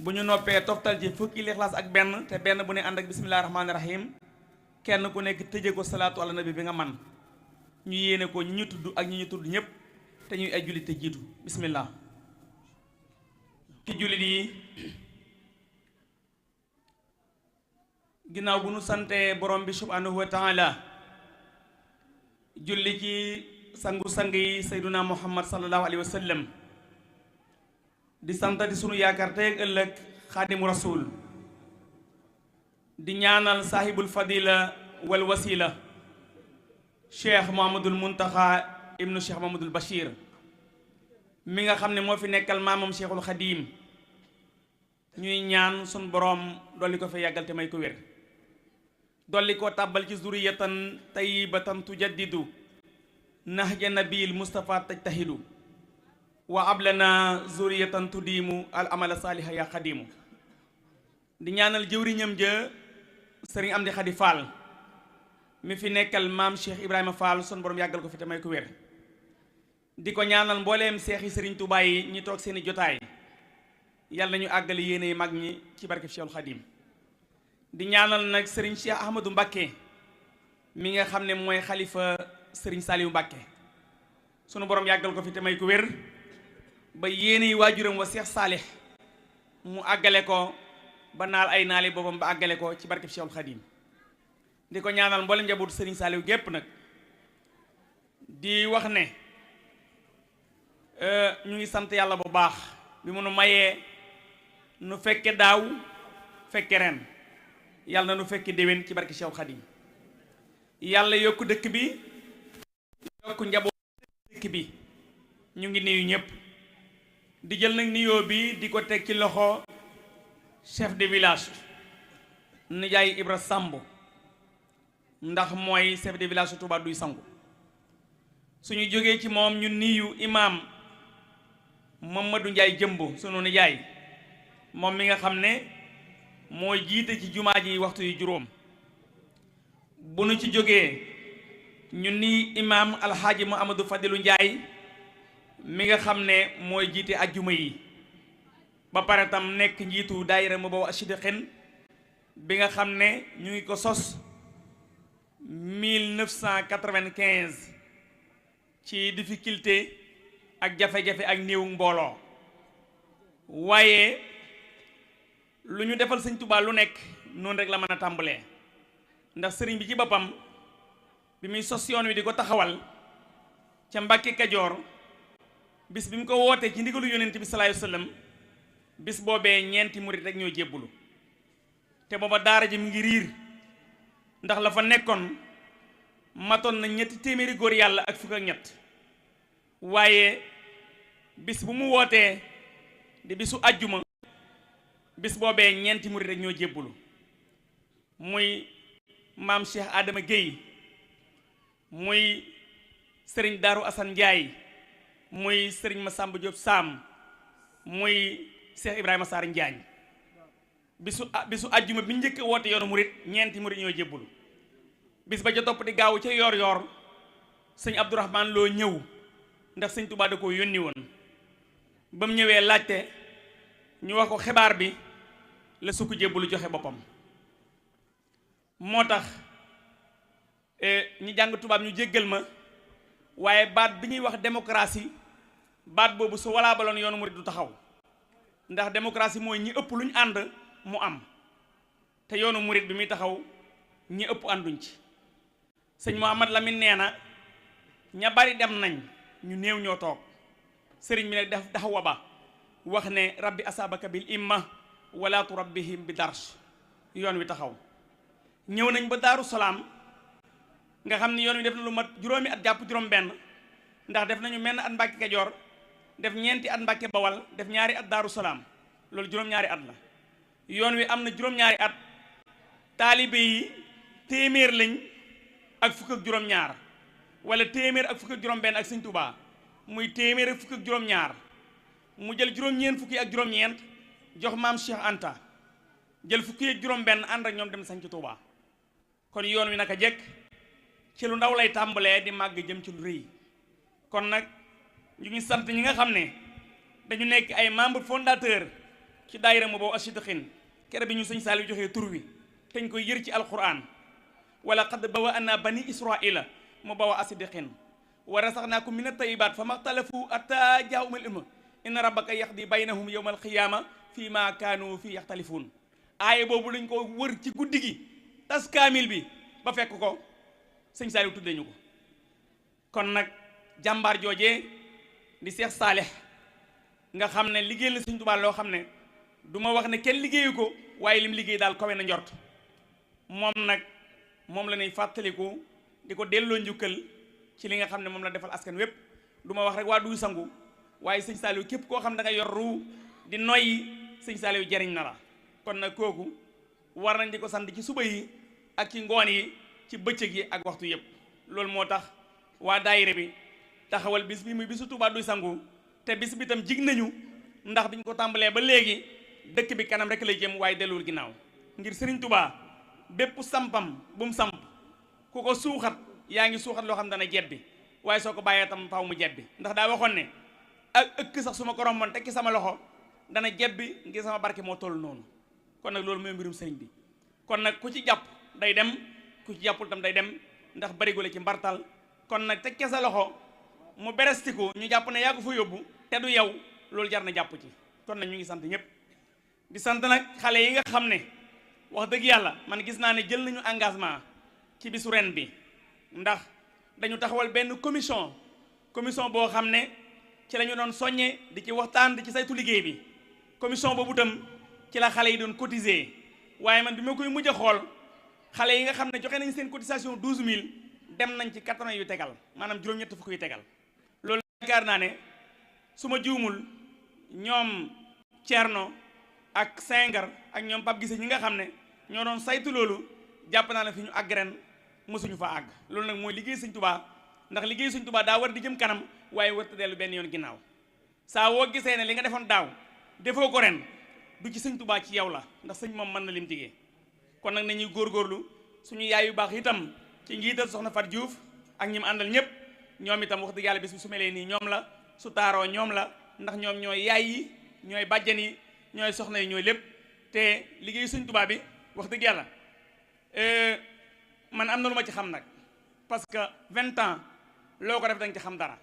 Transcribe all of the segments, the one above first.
bu ñu noppee toftal ci fukki lixlaas ak benn te benn bu ne ànd ak bismillahi rahmaani rahim kenn ku nekk tëje ko salaatu ala nabi bi nga man ñu yéene ko ñi ñu tudd ak ñi ñu tudd ñépp te ñuy ay jullit te jiitu bismillah. ki jullit yi ginnaaw bu nu sante borom bi subhanahu wa taala julli ci sangu-sang yi sayduna muhammad sallallahu alayhi wa sallam di santati sunu yaakaar tey ak ëllëg xaadimu rasul di ñaanal saahibul fadila wal wasila cheikh mohamadul muntaxa ibnu cheikh mohamadul bachir mi nga xam ne moo fi nekkal maamam cheikhul xadim ñuy ñaan sun boroom dolli ko fi yàggal te may ko wér dolli ko tàbbal ci zuriyatan tayyibatan tujaddidu nahja nabil mustafa tajtahidu wa ablana zuriyatan tudiimu al amala saaliha ya xadimu di ñaanal jëwriñam ja sëriñ Amdi Xadi Fall mi fi nekkal maam Cheikh Ibrahima Fall sun borom yàggal ko fi te may ko wér di ko ñaanal mbooleem seexi sëriñ Tuubaa yi ñi toog seeni jotaay yàlla nañu àggale yéene mag ñi ci barkeb Cheikhul Xadim di ñaanal nag sëriñ Cheikh Ahmadou Mbakke mi nga xam ne mooy xalifa sëriñ Saliou Mbakke sunu borom yàggal ko fi te may ko wér ba yéene waajuram wa Cheikh Salih mu àggale ko ba naal ay naali boppam ba àggale ko ci barkeb Cheikhul Khadim di ko ñaanal mboolem njabootu Serigne Saliou gépp nag di wax ne ñu ngi sant yàlla bu baax bi mu nu mayee nu fekke daaw fekke ren yàlla na nu fekke déwén ci barke Cheikhul Khadim yàlla yokku dëkk bi yokku njaboot dëkk bi ñu ngi nuyu ñëpp di jël nag nuyoo bi di ko teg ci loxo chef de village nijaay Ibra Samb ndax mooy chef de village su Touba Duy Sangu suñu jógee ci moom ñu nuyu imam Mamadou Ndiaye jëmb sunu nijaay moom mi nga xam ne mooy jiite ci jumaa ji waxtu yu juróom bu nu ci jógee ñu nuyu imam alxaaji Muhammadu Fadilu Ndiaye mi nga xam ne mooy jiite ajjuma yi ba pare tam nekk njiitu daayira mu boobu Asidiqin bi nga xam ne ñu ngi ko sos 1995 ci difficulté ak jafe-jafe ak néew mbooloo waaye lu ñu defal sëñ Tuubaa lu nekk noonu rek la mën a tàmbalee ndax sëriñ bi ci boppam bi muy sos yoon wi di ko taxawal ca Mbàkke Kajoor bis bi mu ko wootee ci ndigalu yonent bi sallallahu alayhi wasallam bis boobee ñeenti murit rek ñoo jébbulu te booba daara ji mi ngi riir ndax la fa nekkoon matoon na 300 góor yàlla ak fukk ak ñett waaye bis bu mu wootee di bisu ajjuma bis boobee ñeenti murit rek ñoo jébbulu muy maam Cheikh Adama Guèye muy sëriñ Daaru Asan Njaay muy sëriñ Masamba Diop Sam muy Cheikh Ibrahima Sarr Njaañ bisu ajjuma bi njëkk woote yoonu murit ñeenti murit ñoo jébbulu bis ba ca topp di gaawu ca yoor yoor sëñ Abdourahman loo ñëw ndax sëñ Tuubaa da ko yónni woon ba mu ñëwee laajte ñu wax ko xibaar bi la sukk jébbulu joxe boppam moo tax ñi jàng tubaab ñu jéggal ma waaye baat bi ñuy wax démocratie baat boobu su walaa baloon yoonu murit du taxaw ndax démocratie mooy ñi ëpp lu ñu ànd mu am te yoonu murit bi muy taxaw ñi ëpp ànduñ ci sëñ Mouhamad Lamine nee na ña bari dem nañ ñu néew ñoo toog sëriñ bi ne def daxawa ba wax ne rabbi asabaka bil imma wala turabbihim bi darsh yoon wi taxaw ñëw nañ ba Daaru Salaam nga xam ni yoon wi def na lu mat juróomi at jàpp juróom benn ndax def nañu menn at Mbàkke Kajoor def ñeenti at Mbàkke Bawal def ñaari at Daaru Salaam loolu juróom-ñaari at la yoon wi am na juróom-ñaari at taalibe yi téeméer lañ ak fukk ak juróom-ñaar wala téeméer ak fukk ak juróom-benn ak sëñ Tuubaa muy téeméer ak fukk ak juróom-ñaar mu jël juróom-ñeent fukki ak juróom-ñeent jox maam Cheikh Anta jël fukki ak juróom-benn ànd ak ñoom dem sañ ci Tuubaa kon yoon wi naka jekk ci lu ndaw lay tàmbalee di màgg jëm ci lu rëy kon nag ñu ngi sant ñi nga xam ne dañu nekk ay membre fondateur ci daayira ma boobu asidqin kere bi ñu sëñ Saliou joxee tur wi teñ koy yër ci alquran wala qad bawa anna bani israila mu bawa asidqin wa rasaxnaakum min at-tayyibaat fa maxtalafu ataa jaahumul ilm inna rabbaka yaxdi baynahum yawmal qiyaama fii ma kaanu fii yaxtalifuun aaye boobu lañ ko wër ci guddi gi tas kaamil bi ba fekk ko sëñ Saliou tuddee ñu ko kon nag jàmbaar joojee di Seex Saalix nga xam ne liggéey la sëñ Tuubaa loo xam ne du ma wax ne kenn liggéeyu ko waaye lim liggéey daal kawe na njort moom la ñuy fàttaliku di ko delloo njukkal ci li nga xam ne moom la defal askan wépp du ma wax rek waa duy sangu waaye sëñ Saliou képp koo xam da nga yor ruu di noyyi sëñ Saliou jariñ na la kon nag kooku war nañ di ko sant ci suba yi ak ci ngoon yi ci bëccëg yi ak waxtu yëpp loolu moo tax waa daayira bi taxawal bis bi muy bisu Touba duy sangu te bis bi tam jig nañu ndax biñ ko tàmbalee ba léegi dëkk bi kanam rek lay jëm waaye delluwul ginnaaw ngir Serigne Touba bépp sampam bu mu samp ku ko suuxat yaa ngi suuxat loo xam dana jebbi waaye soo ko bàyyee tam faaw mu jebbi ndax daa waxoon ne ak ëkk sax su ma ko romboon tekki sama loxo dana jebbi ngir sama barke moo toll noonu kon nag loolu mooy mbirum sëriñ bi kon nag ku ci jàpp day dem ku ci jàppul tam day dem ndax barigo la ci mbartal kon nag tekke sa loxo mu berestiku ñu jàpp ne yaa ko fa yóbbu te du yow loolu jar na jàpp ci kon nag ñu ngi sant ñëpp di sant nag xale yi nga xam ne wax dëgg yàlla man gis naa ne jël nañu engagement ci bisu ren bi ndax dañu taxawal benn commission boo xam ne ci la ñu doon soññe di ci waxtaan di ci saytu liggéey bi commission boobu tam ci la xale yi doon cotiser waaye man bi ma koy mujj a xool xale yi nga xam ne joxe nañ seen cotisation 12000 dem nañ ci 80 yu tegal maanaam juróom-ñett fukk yu tegal loolu yaakaar naa ne su ma juumul ñoom Thierno ak Sengar ak ñoom Pape Gissé ñi nga xam ne ñoo doon saytu loolu jàpp naa ne fi ñu àgg ren mësuñu fa àgg loolu nag mooy liggéey sëñ Touba ndax liggéey sëñ Touba daa war di jëm kanam waaye warta dellu benn yoon ginnaaw saa woo gisee ne li nga defoon daaw defoo ko ren du ci sëñ Touba ci yow la ndax sëñ moom mën na lim digee kon nag nañuy góorgóorlu suñu yaay yu baax itam ci njiital soxna Fat Diouf ak ñi mu àndal ñëpp ñoom itam wax dëgg yàlla bis bi su melee nii ñoom la su taaroo ñoom la ndax ñoom ñooy yaay yi ñooy bàjjan yi ñooy soxna yi ñooy lépp te liggéey sëñ Touba bi wax dëgg yàlla man am na lu ma ci xam nag parce que 20 ans loo ko def danga ci xam dara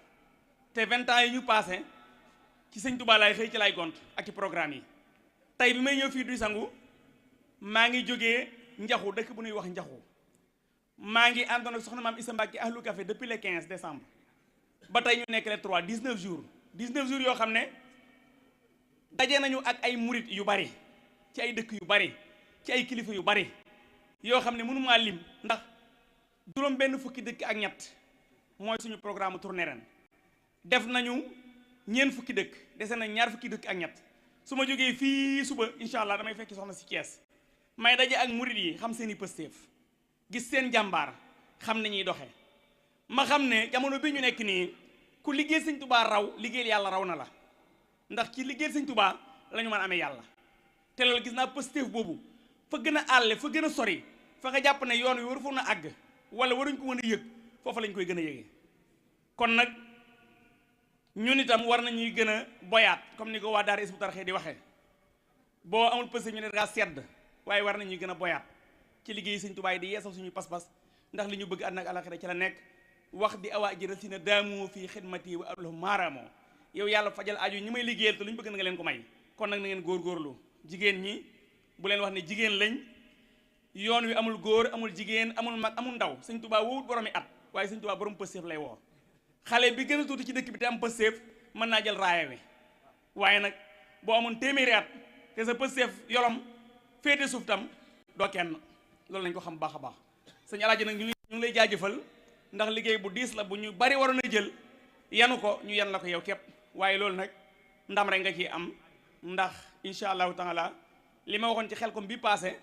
te 20 ans yi ñu passé ci sëñ Touba laay xëy ci laay gont ak ci programme yi tey bi may ñëw fii duy sangu maa ngi jógee njaxu dëkk bu ñuy wax njaxu maa ngi àndoon ak soxna maam Issa Mbacke ahlu café depuis le 15 décembre ba tey ñu nekk le 3 19 jours yoo xam ne daje nañu ak ay murit yu bari ci ay dëkk yu bari ci ay kilifa yu bari yoo xam ne mënu maa lim ndax juróom benn fukki dëkk ak ñett mooy suñu programme tournée ren def nañu ñeent fukki dëkk dese nañ ñaar fukki dëkk ak ñett su ma jógee fii suba incha allah damay fekki soxna si Thiès may daje ak murit yi xam seen i pësteef gis seen jàmbaar xam ne ñuy doxee ma xam ne jamono bi ñu nekk nii ku liggéey sëñ Touba raw liggéeyal yàlla raw na la ndax ci liggéeyal sëñ Touba la ñu mën amee yàlla te loolu gis naa pësteef boobu fa gën a àlle fa gën a sori fa nga jàpp ne yoon wi waru foog na àgg wala waruñ ko mën a yëg foofu lañ koy gën a yëgee kon nag ñun itam war nañuy gën a boyaat comme ni ko waa daara Hizbut Tarqiyyah di waxee boo amul pëste ñu ne daa sedd waaye war nañuy gën a boyaat ci liggéey sëñ Touba yi di yeesal suñuy pas-pas ndax li ñu bëgg àddina ak àllaxira ci la nekk wax di awaa jëra si na daamoo fii xidmati wa ablahu maaraamoo yow yàlla fajal aju ñi may liggéeyal te lu ñu bëgg na nga leen ko may kon nag na ngeen góorgóorlu jigéen ñi bu leen wax ne jigéen lañ yoon wi amul góor amul jigéen amul mag amul ndaw sëñ Touba woowut boromi at waaye sëñ Touba borom pësteef lay woo xale bi gën a tuuti ci dëkk bi te am pësteef mën naa jël raaya wi waaye nag boo amoon téeméeri at te sa pësteef yolom féete suuf tam doo kenn loolu lañ ko xam baax a baax sëñ Alaaji nag ñu ngi lay jaajëfal ndax liggéey bu diis la bu ñu bari waroon a jël yanu ko ñu yan la ko yow képp waaye loolu nag ndam rek nga ciy am ndax incha allahu taala li ma waxoon ci xelkom bi passé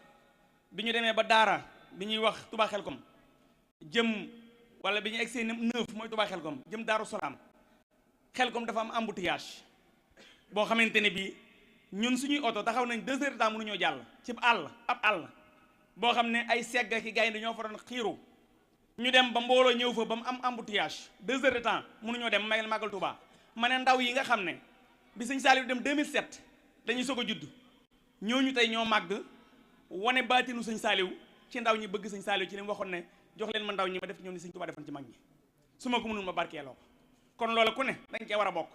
bi ñu demee ba daara bi ñuy wax Touba xelkom jëm wala bi ñu egsee 9 mooy Touba xelkom jëm Daaru Salaam xelkom dafa am embouteillage boo xamante ne bii ñun suñuy oto taxaw nañ 2 heures de temps mënuñoo jàll ci ab àll boo xam ne ay segg ki gaynde ñoo fa doon xiiru ñu dem ba mbooloo ñëw fa ba mu am embouteillage 2 heures de temps mënuñoo dem màggal Touba ma ne ndaw yi nga xam ne bi sëñ Saliou dem 2007 dañuy soog a judd ñooñu tey ñoo màgg wane baatinu sëñ Saaliw ci ndaw ñi bëgg sëñ Saaliw ci li mu waxoon ne jox leen ma ndaw ñi ma def ñoom ni sëñ Tuubaa defoon ci mag ñi su ma ko mënul ma barkeeloo ko kon loola ku ne dañ cee war a bokk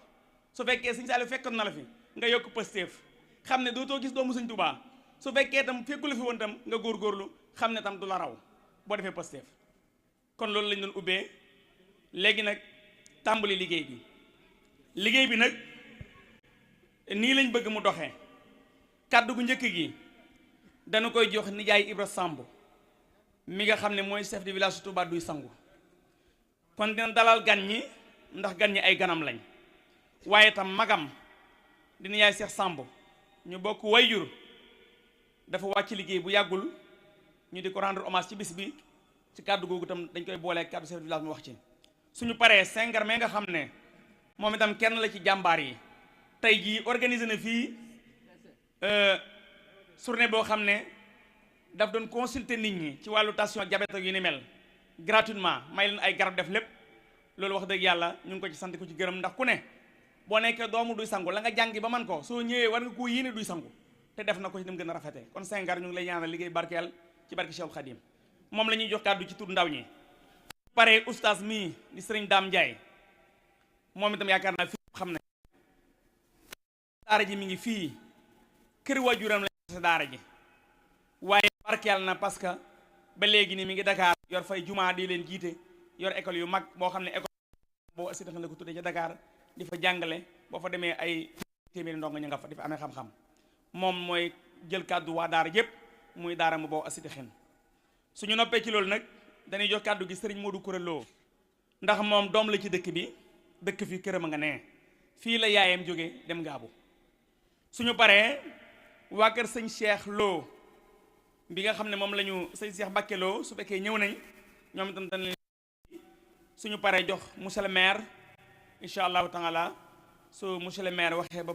su fekkee sëñ Saaliw fekkoon na la fi nga yokk pësteef xam ne dootoo gis doomu sëñ Tuubaa su fekkee tam fekku la fi woon tam nga góorgóorlu xam ne tam du la raw boo defee pësteef kon loolu lañ doon ubbee léegi nag tàmbali liggéey bi nag nii lañ bëgg mu doxee kàddu gu njëkk gi dana koy jox nijaay Ibra Samb mi nga xam ne mooy chef de village su Touba Duy Sangu kon dina dalal gan ñi ndax gan ñi ay ganam lañ waaye tam magam di nijaay Cheikh Samb ñu bokk wayjur dafa wàcc liggéey bu yàggul ñu di ko rendre hommage ci bis bi ci kàddu googu tam dañ koy boolee kàddu chef de village mu wax ci suñu paree Senghar mais nga xam ne moom itam kenn la ci jàmbaar yi tey jii organisé na fii journée boo xam ne daf doon consulter nit ñi ci wàllu tension diabète yu ni mel gratuitement may leen ay garab def lépp loolu wax dëgg yàlla ñu ngi ko ci sant ko ci gërëm ndax ku ne boo nekkee doomu duy sangu la nga jàngi ba man ko soo ñëwee war nga koo yéene duy sangu te def na ko ci dem gën a rafetee kon Senghar ñu ngi lay ñaanal liggéey barkeel ci barke Cheikh Khadim moom la ñuy jox kàddu ci tur ndaw ñi pare oustaz mii di sëriñ Dame Ndiaye moom itam yaakaar naa fii xam ne daara ji mi ngi fii kër waajuram la sa daara ji waaye barkeel na parce que ba léegi ni mi ngi Dakar yor fay jumaa di leen jiite yor école yu mag boo xam ne école boo asi dafa la ko tuddee ca Dakar di fa jàngale boo fa demee ay téeméeri ndongo ñu nga fa di fa amee xam-xam moom mooy jël kàddu waa daara yépp muy daara mu boo asiti xin suñu noppee ci loolu nag dañuy jox kàddu gi sëriñ Modou Kureloo ndax moom doom la ci dëkk bi dëkk fii këram a nga nee fii la yaayam jóge dem ngaabu suñu paree waa kër sëñ Cheikh Lo bi nga xam ne moom la ñu sëñ Cheikh Bakke Lo su fekkee ñëw nañ ñoom itam dañ leen suñu paree jox monsieur le maire incha allahu taala su monsieur le maire waxee ba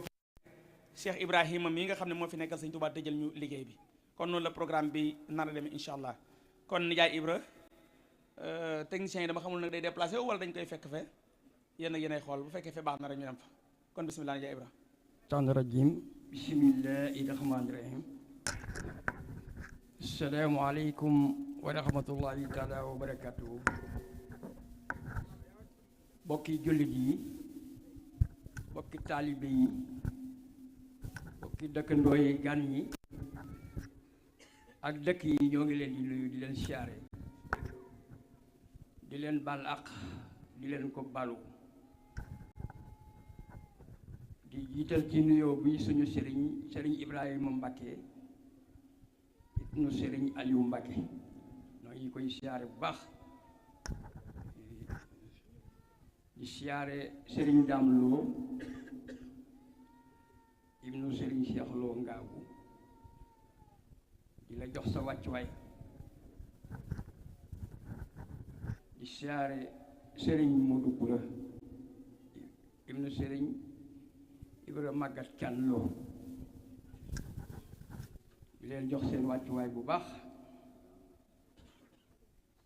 Cheikh Ibrahima mii nga xam ne moo fi nekkal sëñ Touba tëjal ñu liggéey bi kon noonu la programme bi nar a demee incha allah kon nijaay Ibra techniciens yi dama xamul nag day déplacé wala dañ koy fekk fe yéen ak yéenay xool bu fekkee fe baax na rek ñu dem fa kon bisimilah nijaay Ibra shaytaani rajiim bismillahi rahmaani rahim assalaamu aleykum wa rahmatullahi taala wa barakatuhu bokki jullit yi bokki taalibe yi bokki dëkkandoo yi gan yi ak dëkk yi ñoo ngi leen di nuyu di leen siyaare di leen bal ak di leen ko balu di jiital ci nuyoo bi suñu sëriñ Ibrahima Mbakke ibnu sëriñ Aliou Mbakke noo ngi koy siyaare bu baax di siyaare sëriñ Dame Lo ibnu sëriñ Cheikh Lo Ngaabu di la jox sa wàccuwaay di siyaare sëriñ Modou Bura ibnu sëriñ Ibra Magat Can Lo di leen jox seen wàccuwaay bu baax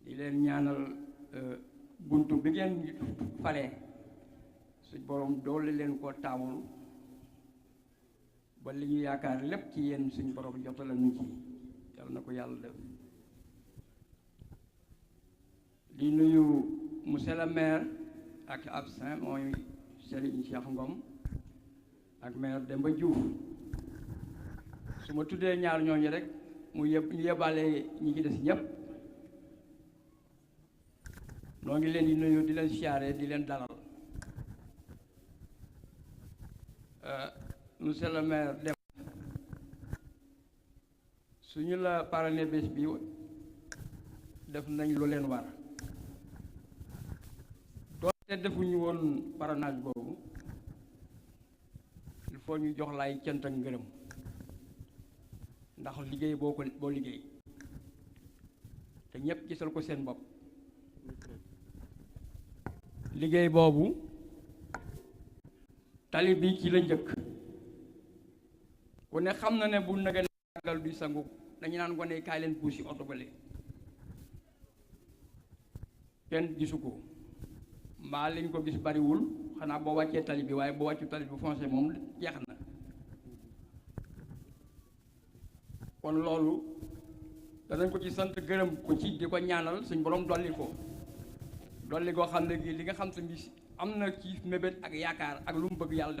di leen ñaanal buntu bi ngeen fale suñ borom doole leen koo taawul ba li ñu yaakaar lépp ci yéen suñ borom jotala nu ci yal na ko yàlla def di nuyu monsieur le maire ak absent mooy Serigne Cheikh Ngom ak maire Demba Diouf su ma tuddee ñaar ñooñu rek mu yebale ñi ci des ñëpp noo ngi leen di nuyu di leen siyaare di leen dalal monsieur le maire dem suñu la parrainé bés bi def nañ lu leen war doonte defuñu woon parrainage boobu il faut ñu jox laay cant ak ngërëm ndax liggéey boo liggéey te ñépp gisal ko seen bopp liggéey boobu tali bi ci la njëkk ku ne xam na ne bu naga negal du sangu dañu naan ko ne kaay leen puusi oto bale kenn gisu ko mbaa liñ ko gis bariwul xanaa boo wàccee tali bi waaye boo wàccu tali bi foncé moom jeex na kon loolu danañ ko ci sant gërëm ko ci di ko ñaanal suñ borom dolli goo xam ne gi li nga xam te ni am na ci mébét ak yaakaar ak lu mu bëgg yàlla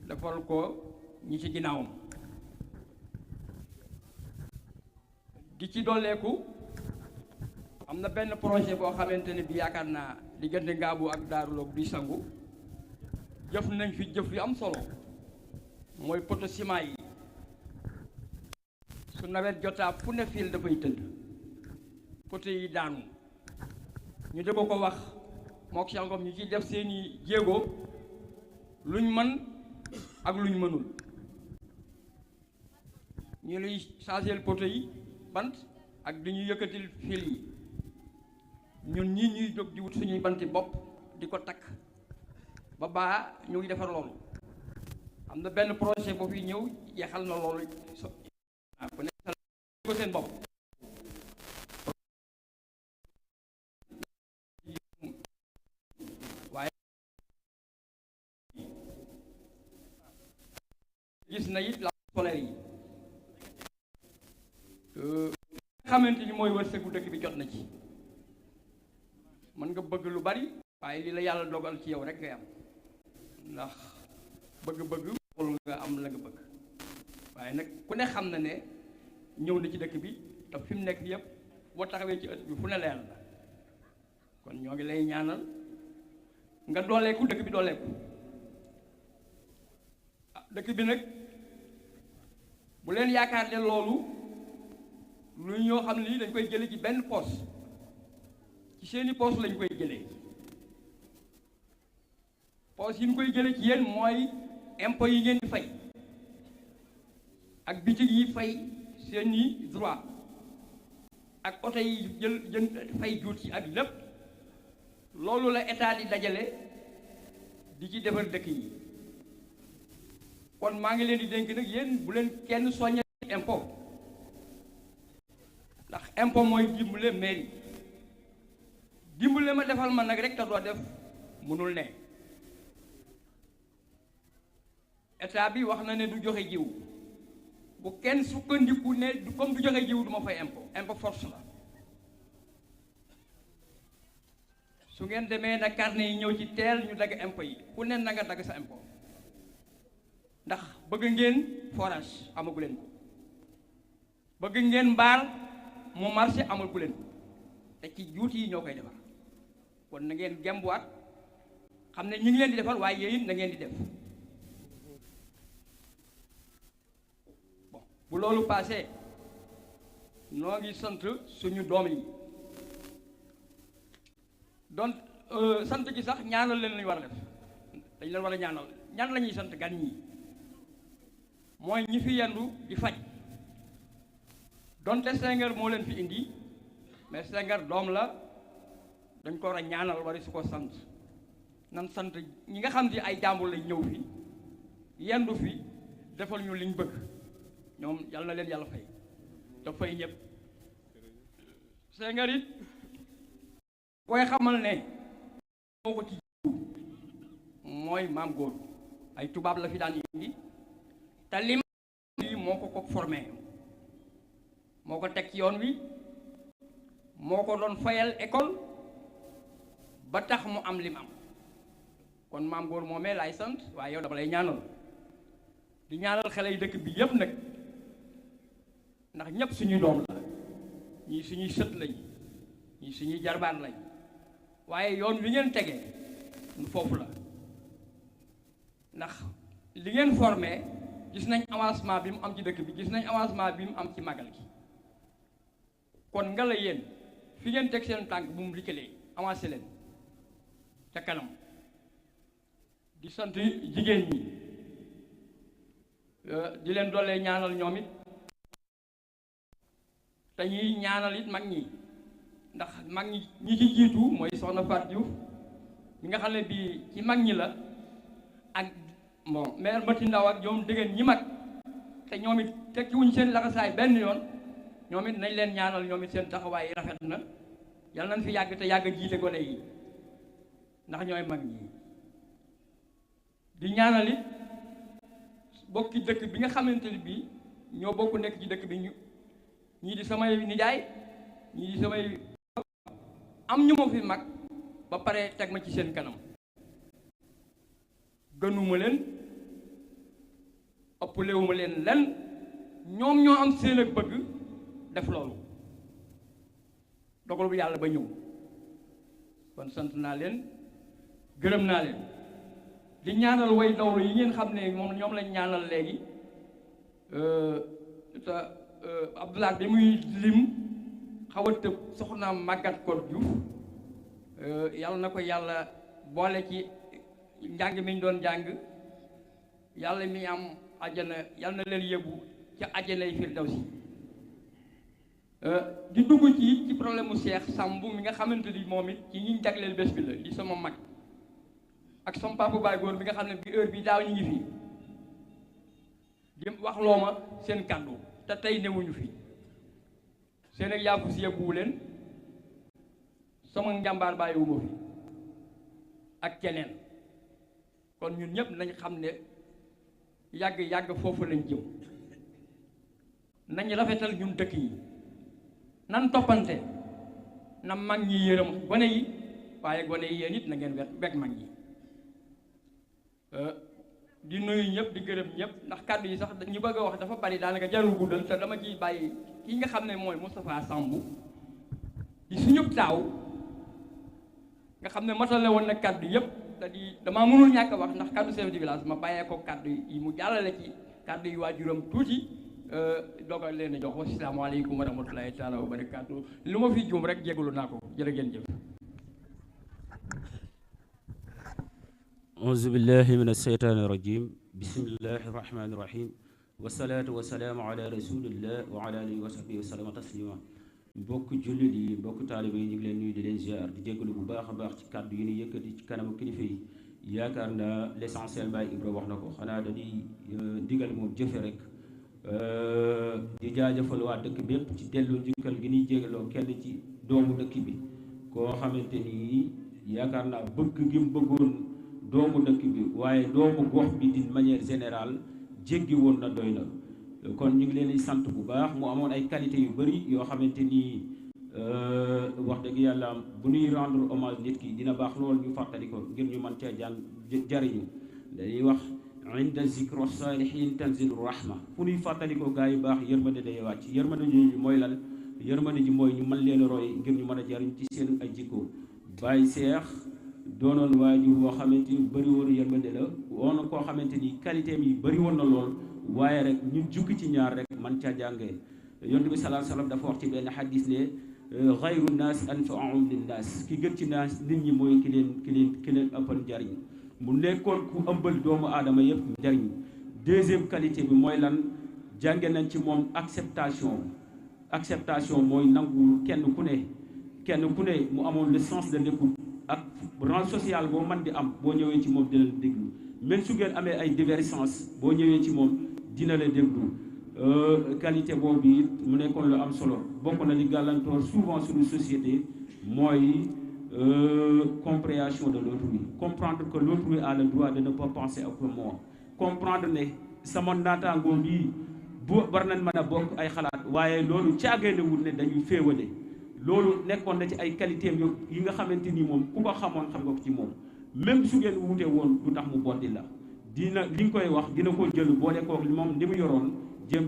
defal ko ñi ci ginnaawam di ci dolleeku am na benn projet boo xamante ne bi yaakaar naa diggante Ngaabu ak Daaru Lo di sangu jëf nañ fi jëf yu am solo mooy poto ciment yi su nawet jotaa fu ne fiil dafay tëdd poto yi daanu ñu di ko wax mook Cheikh Ngom ñu ciy def seeni jéego luñ mën ak luñ mënul ñu luy changer poto yi bant ak di ñu yëkkatil fil yi ñun ñii ñuy jóg di wut suñuy banti bopp di ko takk ba baa ñu ngi defar loolu am na benn projet boo fi ñëw yeexal na loolu ku nekk ko seen bopp waaye gis na it lampe solaire yi xamante ni mooy wërsëgu dëkk bi jot na ci mën nga bëgg lu bari waaye li la yàlla dogal ci yow rek ngay am ndax bëgg-bëgg xul nga am la nga bëgg waaye nag ku ne xam na ne ñëw na ci dëkk bi te fi mu nekk yëpp boo taxawee ci ëtt bi fu ne leer la kon ñoo ngi lay ñaanal nga dooleeku dëkk bi dooleeku dëkk bi nag bu leen yaakaar ne loolu lu ñoo xam ne lii dañ koy jële ci benn poos ci seeni poos lañ koy jëlee poos yi ñu koy jële ci yéen mooy impôt yi ngeen di fay ak bitig yi fay seeni droit ak oto yi jël fay juut yi ak lépp loolu la état di dajale di ci defar dëkk yi kon maa ngi leen di dénk nag yéen bu leen kenn soññe impôt ndax impôt mooy dimbale mairie dimbale ma defal ma nag rek te doo def mënul ne état bi wax na ne du joxe jiw bu kenn sukkandiku ne comme du joxe jiw du ma fay impôt force la su ngeen demee na carnet yi ñëw ci teel ñu dagg impôt yi ku ne na nga dagg sa impôt ndax bëgg ngeen forage amagu leen ko bëgg ngeen mbaar mu marché amagu leen ko te ci juuti yi ñoo koy defar kon na ngeen gembuwaat xam ne ñi ngi leen di defal waaye yéen na ngeen di def bon bu loolu passé noo ngi sant suñu doom yi donc sant gi sax ñaanal leen lañu war a def dañ leen war a ñaanal ñan la ñuy sant gan ñi mooy ñi fi yendu di faj donte Senghor moo leen fi indi mais Senghor doom la dañ ko war a ñaanal wari su ko sant nan sant ñi nga xam ne ay jàmbur lañ ñëw fi yendu fi defal ñu liñ bëgg ñoom yàlla na leen yàlla fay te fay ñëpp Senghor it koy xamal ne moo ko ci mooy maam góor ay tubaab la fi daan indi te li moo ko formé moo ko teg ci yoon wi moo ko doon fayal école ba tax mu am lim am kon maam góor moomee laay sant waaye yow dama lay ñaanal di ñaanal xale yi dëkk bi yépp nag ndax ñépp suñuy doom la ñii suñuy sët lañ ñii suñuy jarbaat lañ waaye yoon wi ngeen tegee foofu la ndax li ngeen formé gis nañ avancement bi mu am ci dëkk bi gis nañ avancement bi mu am ci magal gi kon nga la yéen fi ngeen teg seen tànk bu mu rikkalee avancé leen ca kanam di sant jigéen ñi di leen doolee ñaanal ñoom it te ñuy ñaanal it mag ñi ndax mag ñi ci jiitu mooy soxna Fatou Diouf mi nga xam ne bii ci mag ñi la ak bon maire Mati Ndaw ak ñoom déggeen ñi mag te ñoom it tekkiwuñ seen laxasaay benn yoon ñoom it nañ leen ñaanal ñoom it seen taxawaay rafet na yàlla nañ fi yàgg te yàgg jiite gone yi ndax ñooy mag ñi di ñaanal it bokki dëkk bi nga xamante ni bii ñoo bokk nekk ci dëkk bi ñii di samay nijaay ñii di samay am ñu ma fi mag ba pare teg ma ci seen kanam gënuma leen ëppalewuma leen lenn ñoom ñoo am seen ak bëgg def loolu dogal bu yàlla ba ñëw kon sant naa leen gërëm naa leen di ñaanal way dawlu yi ngeen xam ne moom ñoom lañ ñaanal léegi te Abdoulaye bi muy lim xaw a tëb soxna Maguette Codé Diouf yàlla na ko yàlla boole ci njàng mi ñu doon jàng yàlla mi am àjjana yàlla na leen yóbbu ca àjjanay firdawsi di dugg ci problème mu Cheikh Samb mi nga xamante ni moom it ci ñi jagleel bés bi la di sama mag ak sama papa baay góor bi nga xam ne bi heure bi daaw ñu ngi fi di wax loo ma seen kàddu te tey newuñu fi seen ak yàqu si yëbbuwu leen sama njàmbaar bàyyiwuma fi ak keneen kon ñun ñëpp nañ xam ne yàgg foofu lañ jëm nañ rafetal ñun dëkk yi nan toppante na mag ñi yërëm gone yi waaye gone yi yéen it na ngeen wekk mag ñi di nuyu ñëpp di gërëm ñëpp ndax kàddu yi sax ñu bëgg a wax dafa bari daanaka jarul guddal te dama ciy bàyyi ki nga xam ne mooy Moustapha Samb di suñu taaw nga xam ne matale woon na kàddu yëpp te di damaa mënul ñàkk a wax ndax kàddu chef du village ma bàyyee ko kàddu yi mu jàllale ci kàddu yi waajuram tuuti doog a leen a jox wasalaamaaleykum wa rahmatulahi taala wa barakaatu lu ma fi juum rek jégalu naa ko jërë ngeen jëf. auzu billahi min asheytaani rajim bismillahi rahmaani rahim wasalaatu wasalaamu ala rasulillah wa ala alihi wa sahbihi wa sallama taslima mbokk jullit yi mbokk taaliba yi ñu ngi leen nuyu di leen ziar di jégalu bu baax a baax ci kàddu yi ni yëkkati ci kanamu kilifa yi yaakaar naa l'essentiel Baye Ibra wax na ko xanaa dañuy digal moom jëfe rek di jaajëfal waa dëkk bépp ci dellu njukkal gi ñuy jégaloo kenn ci doomu dëkk bi koo xamante ni yaakaar naa bëgg gi mu bëggoon doomu dëkk bi waaye doomu gox bi d'une manière générale jéggi woon na doy na kon ñu ngi leen di sant bu baax mu amoon ay qualité yu bëri yoo xamante ni wax dëgg yàlla bu ñuy rendre hommage nit ki dina baax lool ñu fàttali ko ngir ñu mën cee jariñu dañuy wax inda zikru salihin tanzilu rahma fu ñuy fàttali ko gaa yu baax yërmande day wàcc yërmande ji mooy lan yërmande ji mooy ñu mën leen roy ngir ñu mën a jariñ ci seen ay jikko Baye Cheikh doonoon waajur boo xamante ni bëri woon yërmande la woon koo xamante ni qualité yi bëri woon na lool waaye rek ñu jukki ci ñaar rek man caa jàngee yonent bi sallallahu alayhi wasallam dafa wax ci benn xadis ne xayru naas anfa'uhum linnaas ki gën ci naas nit ñi mooy ki leen ëppal njariñ mu nekkoon ku ëmbal doomu aadama yëpp njariñ deuxième qualité bi mooy lan jànge nañ ci moom acceptation mooy nangu kenn ku ne mu amoon le sens de l'écoute ak rang social boo mën di am boo ñëwee ci moom dina la déglu même su ngeen amee ay divergence boo ñëwee ci moom dina la déglu qualité boobu it mu nekkoon lu am solo bokk na li gàllankoor souvent suñu société mooy compréhension de l'autrui comprendre que l'autrui a le droit de ne pas penser comme moi comprendre ne sama naataangoo bii bu war nañ mën a bokk ay xalaat waaye loolu caaganewul ne dañuy féewale loolu nekkoon na ci ay qualité yi nga xamante ni moom ku ko xamoon xam nga ko ci moom même su ngeen wuute woon du tax mu boddi la dina li nga koy wax dina ko jël boole koog moom li mu yoroon jéem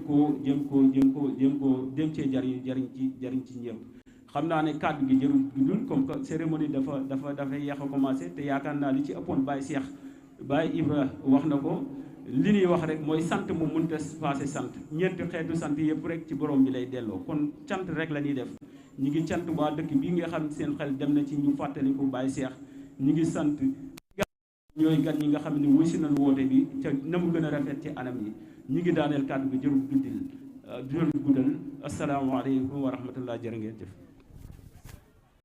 cee jariñ ci ñëpp xam naa ne kàddu gi jërul guddul comme que cérémonie dafa yéex a commencé te yaakaar naa li ci ëppoon Baye Ibra wax na ko li ñuy wax rek mooy sant mu mënta passé sant ñeenti xeetu sant yëpp rek ci borom bi lay delloo kon cant rek la ñuy def ñi ngi sant waa dëkk bii nga xam seen xel dem na ci ñu fàttaliku Baye Cheikh ñi ngi sant ñooy gan ñi nga xam ne wuy si nañ woote bi ca na mu gën a rafet ci anam yi ñi ngi daaneel kàddu bi jërul guddal asalaamaaleykum wa rahmatullah jërë ngeen jëf